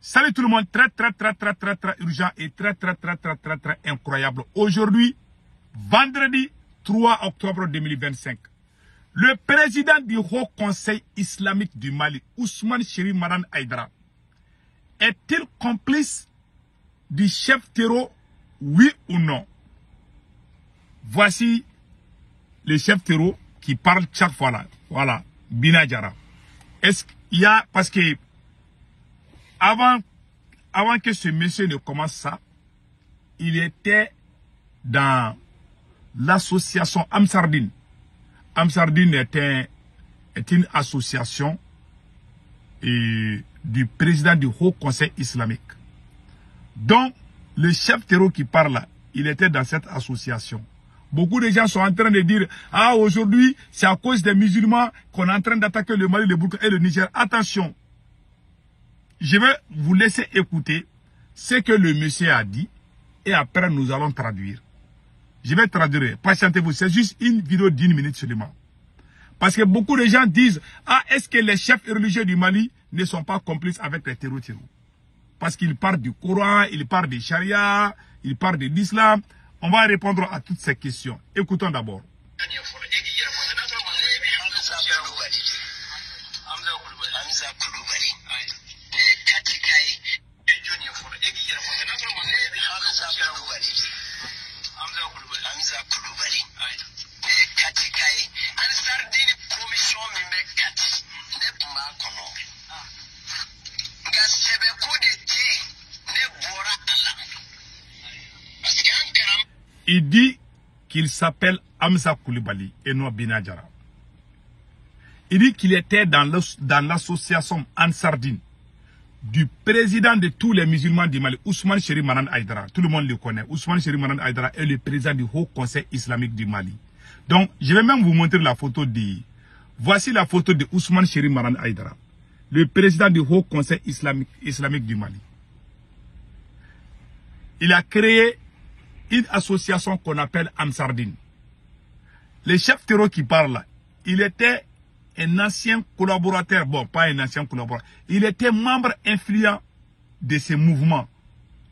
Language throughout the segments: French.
Salut tout le monde, très urgent et très incroyable. Aujourd'hui, vendredi 3 octobre 2025, le président du Haut Conseil islamique du Mali, Ousmane Chéri Maran Aïdara, est-il complice du chef terreau, oui ou non? Voici les chefs terreau qui parlent chaque fois là. Voilà, Binadjara. Est-ce qu'il y a, parce que avant que ce monsieur ne commence ça, il était dans l'association Amsardine. Amsardine est une association du président du Haut Conseil islamique. Donc, le chef terreau qui parle là, il était dans cette association. Beaucoup de gens sont en train de dire, ah, aujourd'hui, c'est à cause des musulmans qu'on est en train d'attaquer le Mali, le Burkina et le Niger. Attention, je vais vous laisser écouter ce que le monsieur a dit et après nous allons traduire. Je vais traduire, patientez-vous, c'est juste une vidéo d'1 minute seulement. Parce que beaucoup de gens disent, ah, est-ce que les chefs religieux du Mali ne sont pas complices avec les terreaux? Parce qu'ils parlent du Coran, ils parlent du charia, ils parlent de l'islam. On va répondre à toutes ces questions. Écoutons d'abord. Il dit qu'il s'appelle Hamza Koulibaly et non Binadjara. Il dit qu'il était dans l'association Ansardine du président de tous les musulmans du Mali, Ousmane Chéri Maran Aïdara. Tout le monde le connaît. Ousmane Chéri Maran Aïdara est le président du Haut Conseil islamique du Mali. Donc, je vais même vous montrer la photo de... Voici la photo de Ousmane Chéri Maran Aïdara, le président du Haut Conseil islamique du Mali. Il a créé une association qu'on appelle Amsardine. Le chef terreau qui parle là, il était un ancien collaborateur, bon, pas un ancien collaborateur, il était membre influent de ce mouvement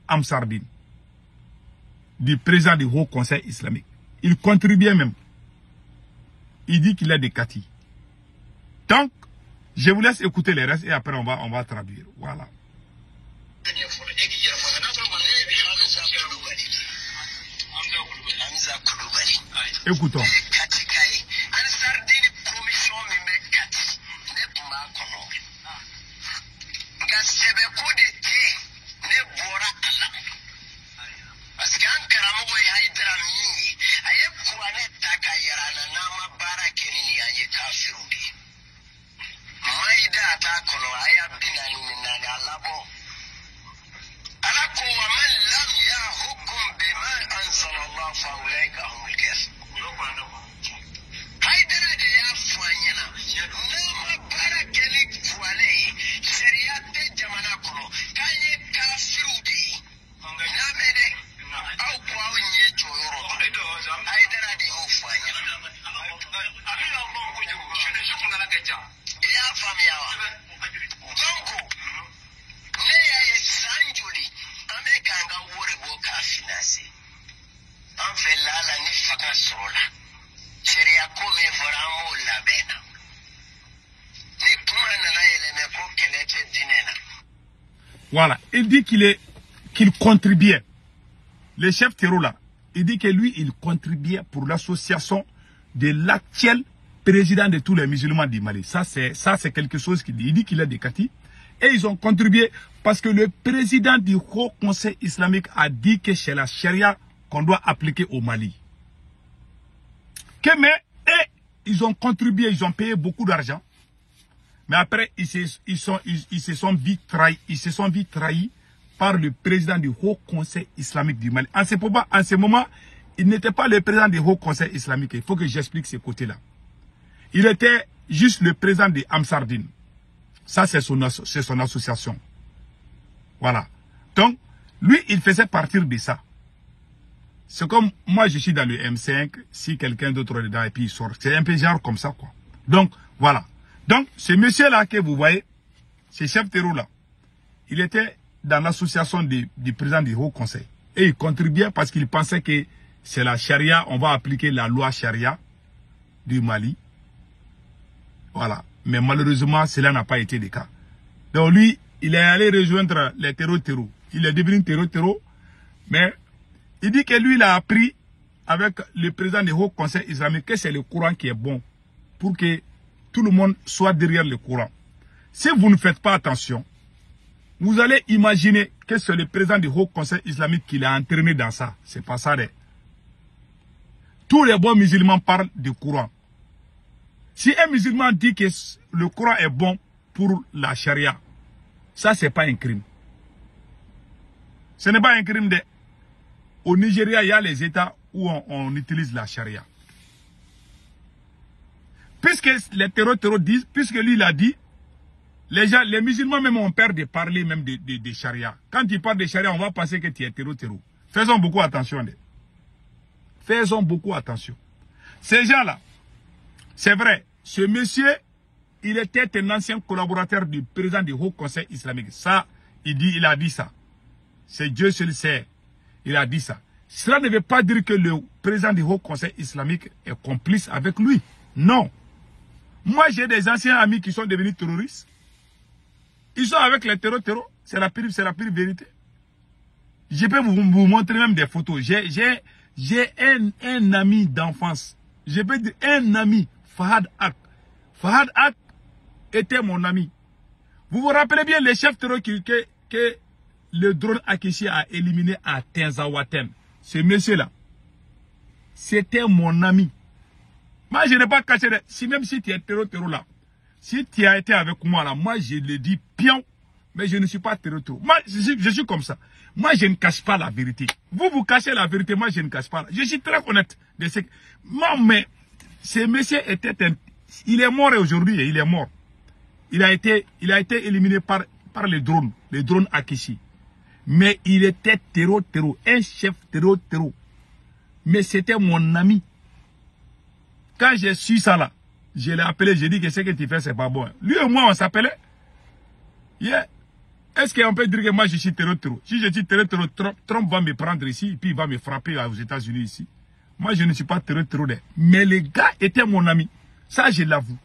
Amsardine, du président du Haut Conseil islamique. Il contribuait même. Il dit qu'il a des kati. Donc, je vous laisse écouter les restes et après on va traduire. Voilà. Écoutons. Voilà, il dit qu'il contribuait. Le chef terreau là, il dit que lui, il contribuait pour l'association de l'actuel président de tous les musulmans du Mali. Ça, c'est quelque chose qu'il dit. Il dit qu'il a des kati. Et ils ont contribué parce que le président du Haut Conseil islamique a dit que c'est la charia qu'on doit appliquer au Mali. Ils ont contribué, ils ont payé beaucoup d'argent. Mais après, ils se sont vite trahis par le président du Haut Conseil islamique du Mali. En ce moment, il n'était pas le président du Haut Conseil islamique. Il faut que j'explique ce côté-là. Il était juste le président de Amsardine. Ça, c'est son association. Voilà. Donc, lui, il faisait partir de ça. C'est comme moi, je suis dans le M5, si quelqu'un d'autre est dedans et puis il sort. C'est un peu genre comme ça, quoi. Donc, voilà. Donc, ce monsieur-là que vous voyez, ce chef terreau-là, il était dans l'association du président du Haut Conseil. Et il contribuait parce qu'il pensait que c'est la charia, on va appliquer la loi charia du Mali. Voilà. Mais malheureusement, cela n'a pas été le cas. Donc lui, il est allé rejoindre les terreaux. Il est devenu terreau. Mais il dit que lui, il a appris avec le président du Haut Conseil islamique que c'est le Coran qui est bon pour que tout le monde soit derrière le Coran. Si vous ne faites pas attention, vous allez imaginer que c'est le président du Haut Conseil islamique qui l'a entraîné dans ça. C'est pas ça. Tous les bons musulmans parlent du Coran. Si un musulman dit que le Coran est bon pour la charia, ça c'est pas un crime. Ce n'est pas un crime. Au Nigeria, il y a les États où on utilise la charia. Puisque les terreaux disent, puisque lui il a dit, les musulmans même ont peur de parler même de charia. Quand ils parlent de charia, on va penser que tu es terreau. Faisons beaucoup attention. Faisons beaucoup attention. Ces gens-là, c'est vrai, ce monsieur, il était un ancien collaborateur du président du Haut Conseil islamique. Ça, il a dit ça. C'est Dieu seul sait. Il a dit ça. Cela ne veut pas dire que le président du Haut Conseil islamique est complice avec lui. Non. Moi, j'ai des anciens amis qui sont devenus terroristes. Ils sont avec les terreaux. C'est la pire vérité. Je peux vous montrer même des photos. J'ai un ami d'enfance. Je peux dire un ami, Fahad Ak. Fahad Ak était mon ami. Vous vous rappelez bien les chefs terroristes que le drone Akishi a éliminé à Tenzawaten. Ce monsieur-là, c'était mon ami. Moi, je n'ai pas caché. Même si tu es terreau là, si tu as été avec moi là, moi je le dis pion, mais je ne suis pas terreau. Moi, je suis comme ça. Moi, je ne cache pas la vérité. Vous cachez la vérité, moi je ne cache pas. Je suis très honnête. Moi, mais ce monsieur était il est mort aujourd'hui, il est mort. Il a été éliminé par les drones Akishi. Mais il était terreau, un chef terreau. Mais c'était mon ami. Quand j'ai su ça là, je l'ai appelé, j'ai dit que ce que tu fais, c'est pas bon. Lui et moi, on s'appelait. Yeah. Est-ce qu'on peut dire que moi, je suis terreau? Si je dis terreau, Trump va me prendre ici, et puis il va me frapper aux États-Unis ici. Moi, je ne suis pas terreau. Mais le gars était mon ami. Ça, je l'avoue.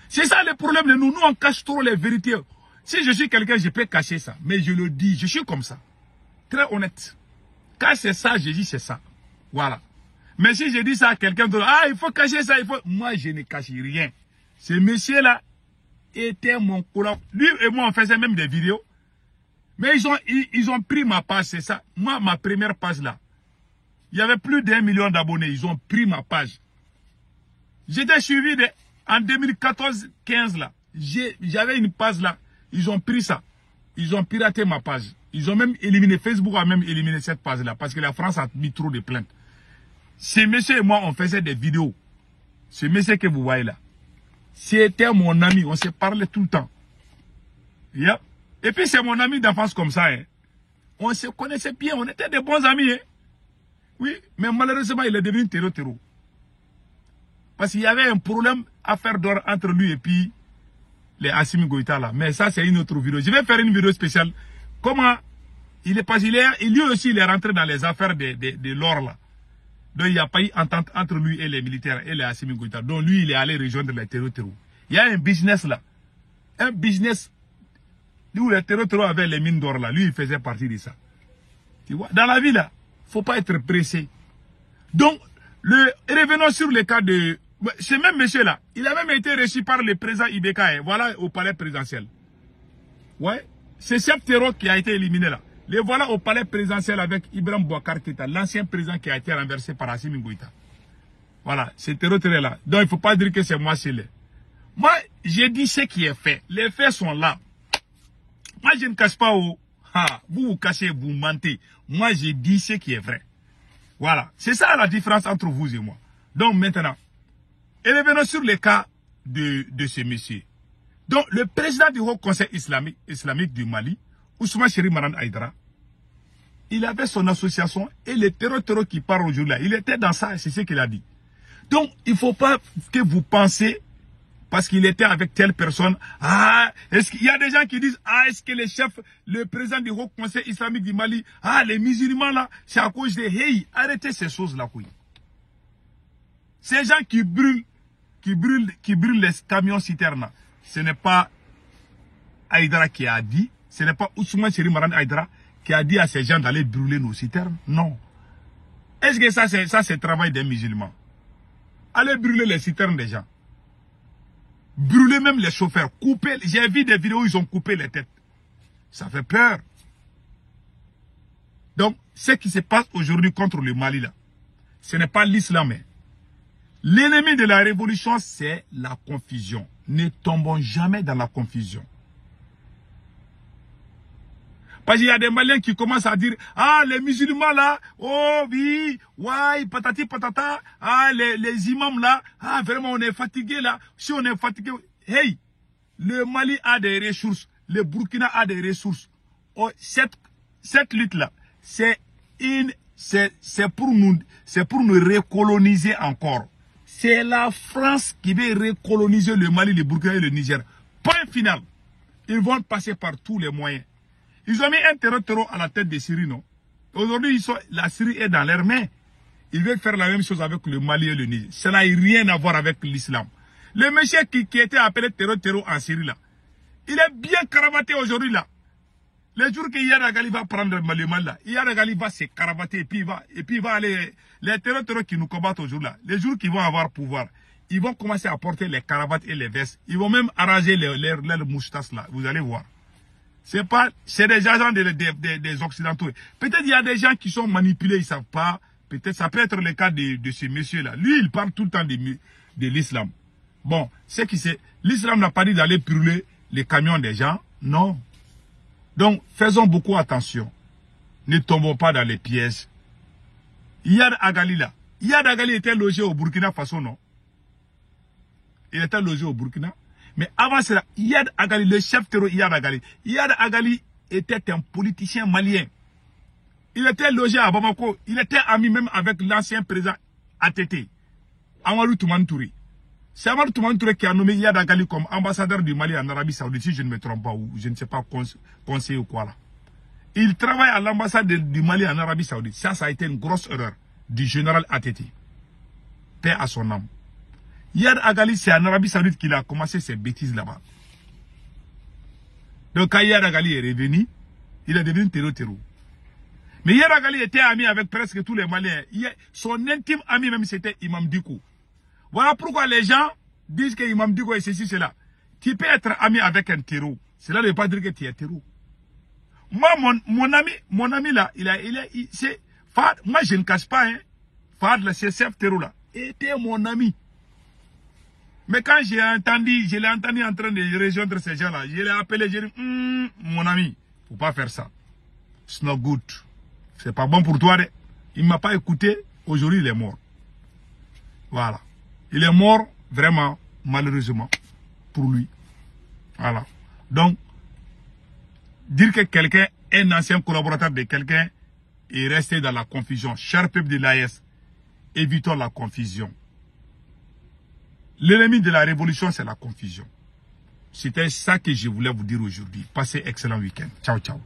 C'est ça le problème de nous. Nous, on cache trop les vérités. Si je suis quelqu'un, je peux cacher ça. Mais je le dis, je suis comme ça. Très honnête. Quand c'est ça, je dis c'est ça. Voilà. Mais si je dis ça à quelqu'un d'autre, il faut cacher ça, moi, je ne cache rien. Ce monsieur-là était mon collaborateur. Lui et moi, on faisait même des vidéos. Mais ils ont pris ma page, c'est ça. Moi, ma première page là, il y avait plus d'1 million d'abonnés. Ils ont pris ma page. J'étais suivi en 2014-15 là. J'avais une page là. Ils ont pris ça. Ils ont piraté ma page. Ils ont même éliminé, Facebook a même éliminé cette page là. Parce que la France a mis trop de plaintes. Ce monsieur et moi, on faisait des vidéos. Ce monsieur que vous voyez là. C'était mon ami. On se parlait tout le temps. Yeah. Et puis c'est mon ami d'enfance comme ça. Hein. On se connaissait bien. On était des bons amis. Hein. Oui. Mais malheureusement, il est devenu terreau. Parce qu'il y avait un problème à faire d'or entre lui et puis les Assimi Goïta là. Mais ça, c'est une autre vidéo. Je vais faire une vidéo spéciale. Comment il est passé. Lui aussi, il est rentré dans les affaires de l'or là. Donc il n'y a pas eu entente entre lui et les militaires et les Assimi Goïta. Donc lui, il est allé rejoindre les terreaux. Il y a un business là. Un business où les terreaux avaient les mines d'or là. Lui, il faisait partie de ça. Tu vois, dans la vie là, il ne faut pas être pressé. Donc, revenons sur le cas de... Ce même monsieur là, il a même été reçu par le président Ibeka, voilà au palais présidentiel. Ouais, c'est chef terreau qui a été éliminé là. Les voilà au palais présidentiel avec Ibrahim Boubacar Keïta, l'ancien président qui a été renversé par Assimi Goïta. Voilà, c'est terreau là. Donc il ne faut pas dire que c'est moi, c'est les. Moi, j'ai dit ce qui est fait. Les faits sont là. Moi, je ne cache pas où. Vous cachez, vous mentez. Moi, j'ai dit ce qui est vrai. Voilà. C'est ça la différence entre vous et moi. Donc maintenant, et revenons sur le cas de ce monsieur. Donc, le président du Haut Conseil islamique du Mali, Ousmane Chéri Maran Aïdara, il avait son association et les terreaux qui parlent aujourd'hui là, il était dans ça, c'est ce qu'il a dit. Donc, il ne faut pas que vous pensez parce qu'il était avec telle personne. Ah, est-ce qu'il y a des gens qui disent, ah, est-ce que le président du Haut Conseil islamique du Mali, ah, les musulmans là, c'est à cause de, hey, arrêtez ces choses-là, oui. Ces gens qui brûlent les camions citernes, ce n'est pas Haïdara qui a dit, ce n'est pas Ousmane Seri Maran Haïdara qui a dit à ces gens d'aller brûler nos citernes. Non. Est-ce que ça, c'est le travail des musulmans? Allez brûler les citernes des gens. Brûler même les chauffeurs. Couper. J'ai vu des vidéos où ils ont coupé les têtes. Ça fait peur. Donc, ce qui se passe aujourd'hui contre le Mali, là, ce n'est pas l'islam. L'ennemi de la révolution, c'est la confusion. Ne tombons jamais dans la confusion. Parce qu'il y a des Maliens qui commencent à dire, ah, les musulmans là, oh oui, ouais, patati patata, ah, les imams là, ah, vraiment on est fatigué là, si on est fatigué, hey, le Mali a des ressources, le Burkina a des ressources. Oh, cette lutte là, c'est pour nous recoloniser encore. C'est la France qui veut recoloniser le Mali, le Burkina et le Niger. Point final. Ils vont passer par tous les moyens. Ils ont mis un terreau à la tête de Syrie, non? Aujourd'hui, la Syrie est dans leurs mains. Ils veulent faire la même chose avec le Mali et le Niger. Ça n'a rien à voir avec l'islam. Le monsieur qui était appelé terreau en Syrie, là, il est bien cravaté aujourd'hui, là. Le jour que Yad Agali va prendre le Mali, là, Yad Agali va se cravater et puis il va aller... Les terreaux qui nous combattent aujourd'hui, là, les jours qu'ils vont avoir pouvoir, ils vont commencer à porter les cravates et les vestes. Ils vont même arranger leurs moustaches, là. Vous allez voir. C'est des agents des Occidentaux. Peut-être il y a des gens qui sont manipulés, ils ne savent pas. Peut-être ça peut être le cas de ce monsieur-là. Lui, il parle tout le temps de l'islam. Bon, l'islam n'a pas dit d'aller brûler les camions des gens. Non. Donc, faisons beaucoup attention. Ne tombons pas dans les pièges. Yad Agali là. Yad Agali était logé au Burkina Faso, non? Il était logé au Burkina. Mais avant cela, Yad Agali, le chef terroriste Yad Agali. Yad Agali était un politicien malien. Il était logé à Bamako. Il était ami même avec l'ancien président ATT, Amadou Toumani Touré. C'est Amadou Toumani Touré qui a nommé Yad Agali comme ambassadeur du Mali en Arabie Saoudite, si je ne me trompe pas, ou je ne sais pas, conseiller ou quoi là. Il travaille à l'ambassade du Mali en Arabie Saoudite. Ça a été une grosse erreur du général ATT. Paix à son âme. Yad Agali, c'est en Arabie Saoudite qu'il a commencé ces bêtises là-bas. Donc quand Yad Agali est revenu, il est devenu terreau. Mais Yad Agali était ami avec presque tous les Maliens. Son intime ami même c'était Imam Dicko. Voilà pourquoi les gens disent que Imam Dicko est ceci, cela. Tu peux être ami avec un terreau. Cela ne veut pas dire que tu es terreau. Moi, mon ami là, c'est Fahd, moi je ne cache pas, hein. Fahd, le chef terreau là, était mon ami. Mais quand je l'ai entendu en train de rejoindre ces gens-là, je l'ai appelé, j'ai dit, mon ami, faut pas faire ça. It's not good. C'est pas bon pour toi. Il ne m'a pas écouté. Aujourd'hui, il est mort. Voilà. Il est mort, vraiment, malheureusement, pour lui. Voilà. Donc, dire que quelqu'un est un ancien collaborateur de quelqu'un et rester dans la confusion. Cher peuple de l'AES, évitons la confusion. L'ennemi de la révolution, c'est la confusion. C'était ça que je voulais vous dire aujourd'hui. Passez excellent week-end. Ciao, ciao.